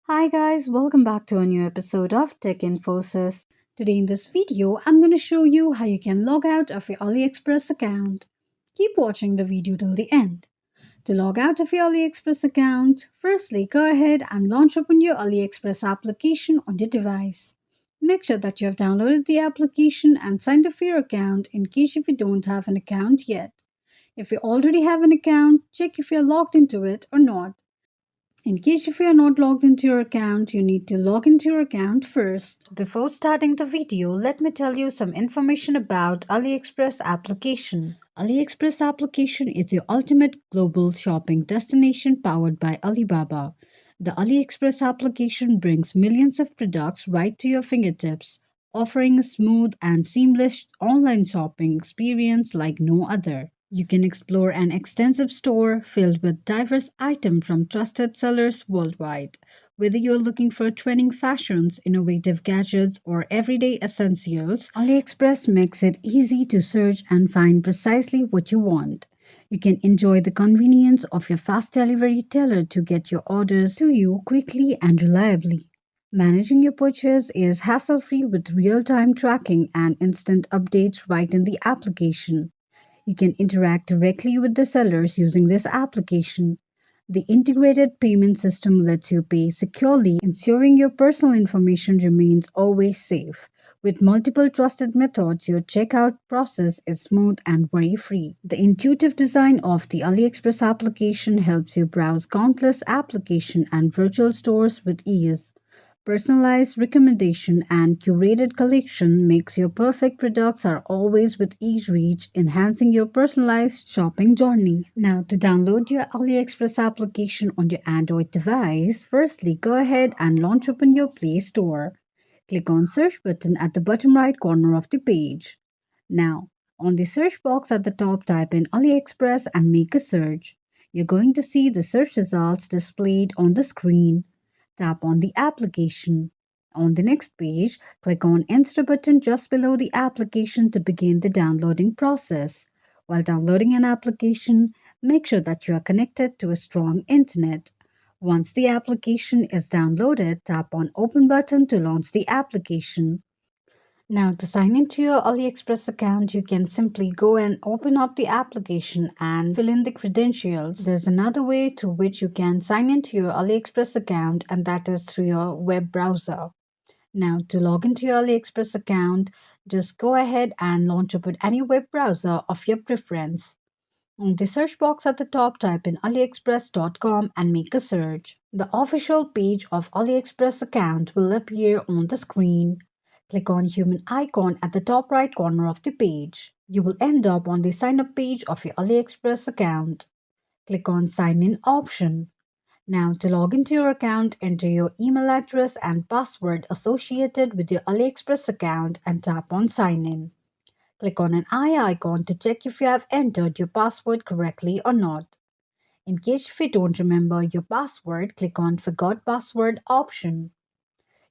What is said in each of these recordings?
Hi guys, welcome back to a new episode of Tech Infosys. Today in this video, I'm going to show you how you can log out of your AliExpress account. Keep watching the video till the end. To log out of your AliExpress account, firstly go ahead and launch open your AliExpress application on your device. Make sure that you have downloaded the application and signed up for your account in case if you don't have an account yet. If you already have an account, check if you're logged into it or not. In case if you are not logged into your account, you need to log into your account first. Before starting the video, let me tell you some information about AliExpress application. AliExpress application is your ultimate global shopping destination powered by Alibaba. The AliExpress application brings millions of products right to your fingertips, offering a smooth and seamless online shopping experience like no other. You can explore an extensive store filled with diverse items from trusted sellers worldwide. Whether you're looking for trending fashions, innovative gadgets, or everyday essentials, AliExpress makes it easy to search and find precisely what you want. You can enjoy the convenience of your fast delivery tailored to get your orders to you quickly and reliably. Managing your purchase is hassle free with real time tracking and instant updates right in the application. You can interact directly with the sellers using this application. The integrated payment system lets you pay securely, ensuring your personal information remains always safe. With multiple trusted methods, your checkout process is smooth and worry free. The intuitive design of the AliExpress application helps you browse countless applications and virtual stores with ease. Personalized recommendation and curated collection makes your perfect products are always with each reach, enhancing your personalized shopping journey. Now, to download your AliExpress application on your Android device, firstly go ahead and launch open your Play Store. Click on search button at the bottom right corner of the page. Now, on the search box at the top, type in AliExpress and make a search. You're going to see the search results displayed on the screen. Tap on the application. On the next page, click on Enter button just below the application to begin the downloading process. While downloading an application, make sure that you are connected to a strong internet. Once the application is downloaded, tap on Open button to launch the application. Now, to sign into your AliExpress account, you can simply go and open up the application and fill in the credentials. There's another way to which you can sign into your AliExpress account, and that is through your web browser. Now, to log into your AliExpress account, just go ahead and launch up with any web browser of your preference. On the search box at the top, type in aliexpress.com and make a search. The official page of AliExpress account will appear on the screen. Click on human icon at the top right corner of the page. You will end up on the sign up page of your AliExpress account. Click on sign in option. Now, to log into your account, enter your email address and password associated with your AliExpress account and tap on sign in. Click on an eye icon to check if you have entered your password correctly or not. In case if you don't remember your password, click on Forgot Password option.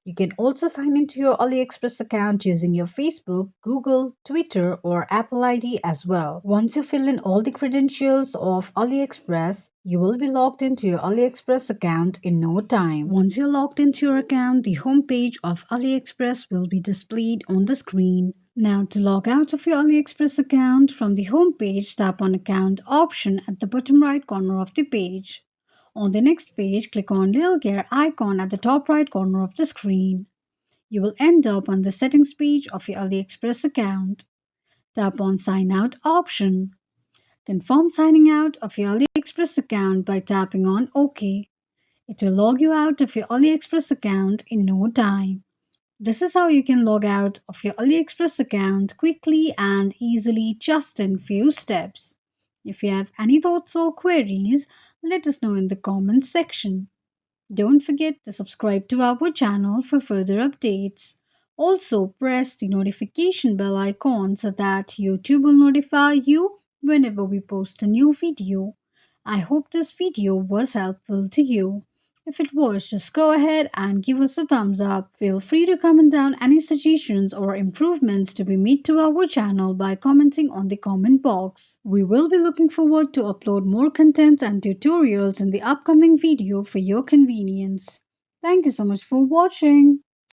You can also sign into your AliExpress account using your Facebook, Google, Twitter, or Apple ID as well. Once you fill in all the credentials of AliExpress, you will be logged into your AliExpress account in no time. Once you're logged into your account, the home page of AliExpress will be displayed on the screen. Now, to log out of your AliExpress account, from the home page, tap on Account option at the bottom right corner of the page. On the next page, click on little gear icon at the top right corner of the screen. You will end up on the settings page of your AliExpress account. Tap on Sign Out option. Confirm signing out of your AliExpress account by tapping on OK. It will log you out of your AliExpress account in no time. This is how you can log out of your AliExpress account quickly and easily just in few steps. If you have any thoughts or queries, let us know in the comments section. Don't forget to subscribe to our channel for further updates. Also, press the notification bell icon so that YouTube will notify you whenever we post a new video. I hope this video was helpful to you. If it was, just go ahead and give us a thumbs up. Feel free to comment down any suggestions or improvements to be made to our channel by commenting on the comment box. We will be looking forward to upload more content and tutorials in the upcoming video for your convenience. Thank you so much for watching.